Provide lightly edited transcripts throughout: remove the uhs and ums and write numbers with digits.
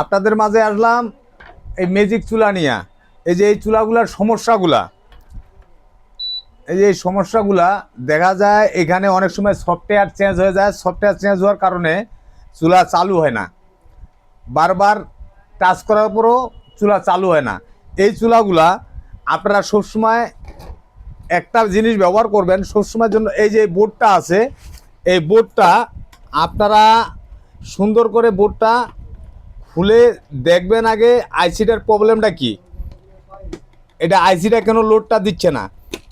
আপনাদের মাঝে আসলাম এই ম্যাজিক চুলা নিয়ে। এই যে এই চুলাগুলার সমস্যাগুলা, এই যে এই সমস্যাগুলা দেখা যায় এখানে অনেক সময় সফটওয়্যার চেঞ্জ হয়ে যায়। সফটওয়্যার চেঞ্জ হওয়ার কারণে চুলা চালু হয় না, বারবার টাচ করার পরও চুলা চালু হয় না। এই চুলাগুলা আপনারা সবসময় একটা জিনিস ব্যবহার করবেন সবসময়ের জন্য। এই যে বোর্ডটা আছে, এই বোর্ডটা আপনারা সুন্দর করে বোর্ডটা খুলে দেখবেন আগে আইসিটার প্রবলেমটা কি, এটা আইসিটা কেন লোডটা দিচ্ছে না।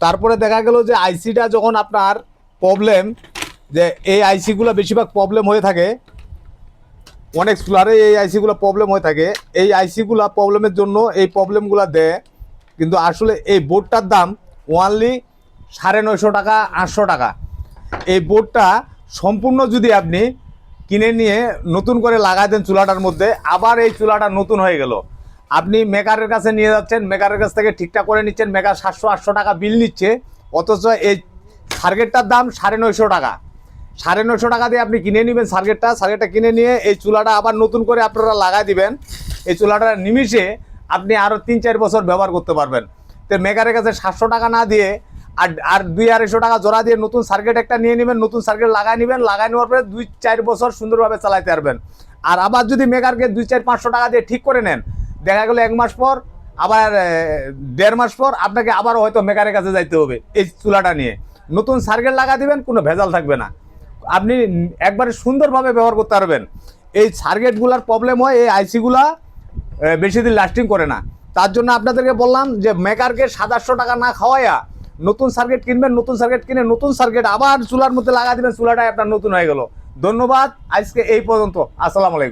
তারপরে দেখা গেল যে আইসিটা যখন আপনার প্রবলেম, যে এই আইসিগুলো বেশিরভাগ প্রবলেম হয়ে থাকে, অনেক সোলারে এই আইসিগুলো প্রবলেম হয়ে থাকে। এই আইসিগুলো প্রবলেমের জন্য এই প্রবলেমগুলো দেয়, কিন্তু আসলে এই বোর্ডটার দাম ওয়ানলি 950 টাকা 800 টাকা। এই বোর্ডটা সম্পূর্ণ যদি আপনি কিনে নিয়ে নতুন করে লাগাই দেন চুলাটার মধ্যে, আবার এই চুলাটা নতুন হয়ে গেল। আপনি মেকারের কাছে নিয়ে যাচ্ছেন, মেকারের কাছ থেকে ঠিকঠাক করে নিচ্ছেন, মেকার 700-800 টাকা বিল নিচ্ছে, অথচ এই সার্কিটটার দাম 950 টাকা। 950 টাকা দিয়ে আপনি কিনে নেবেন সার্কিটটা কিনে নিয়ে এই চুলাটা আবার নতুন করে আপনারা লাগাই দিবেন। এই চুলাটা নিমিষে আপনি আরও 3-4 বছর ব্যবহার করতে পারবেন। তো মেকারের কাছে 700 টাকা না দিয়ে আর 200-250 টাকা জোড়া দিয়ে নতুন সার্কিট একটা নিয়ে নেবেন, নতুন সার্কিট লাগাই নেবেন, লাগাই নেওয়ার পরে 2-4 বছর সুন্দরভাবে চালাতে পারবেন। আর আবার যদি মেকারকে 200-500 টাকা দিয়ে ঠিক করে নেন, দেখা গেলো 1 মাস পর আবার 1.5 মাস পর আপনাকে আবারও হয়তো মেকারের কাছে যাইতে হবে এই চুলাটা নিয়ে। নতুন সার্কিট লাগা দিবেন, কোনো ভেজাল থাকবে না, আপনি একবারে সুন্দরভাবে ব্যবহার করতে পারবেন। এই সার্কিটগুলার প্রবলেম হয়, এই আইসিগুলা বেশি দিন লাস্টিং করে না। তার জন্য আপনাদেরকে বললাম যে মেকারকে 700 টাকা না খাওয়াইয়া নতুন সার্কিট কিনবেন, নতুন সার্কিট কিনে নতুন সার্কিট আবার চুলার মধ্যে লাগা দিবেন, চুলাটাই আপনার নতুন হয়ে গেল। ধন্যবাদ, আজকে এই পর্যন্ত। আসসালামু আলাইকুম।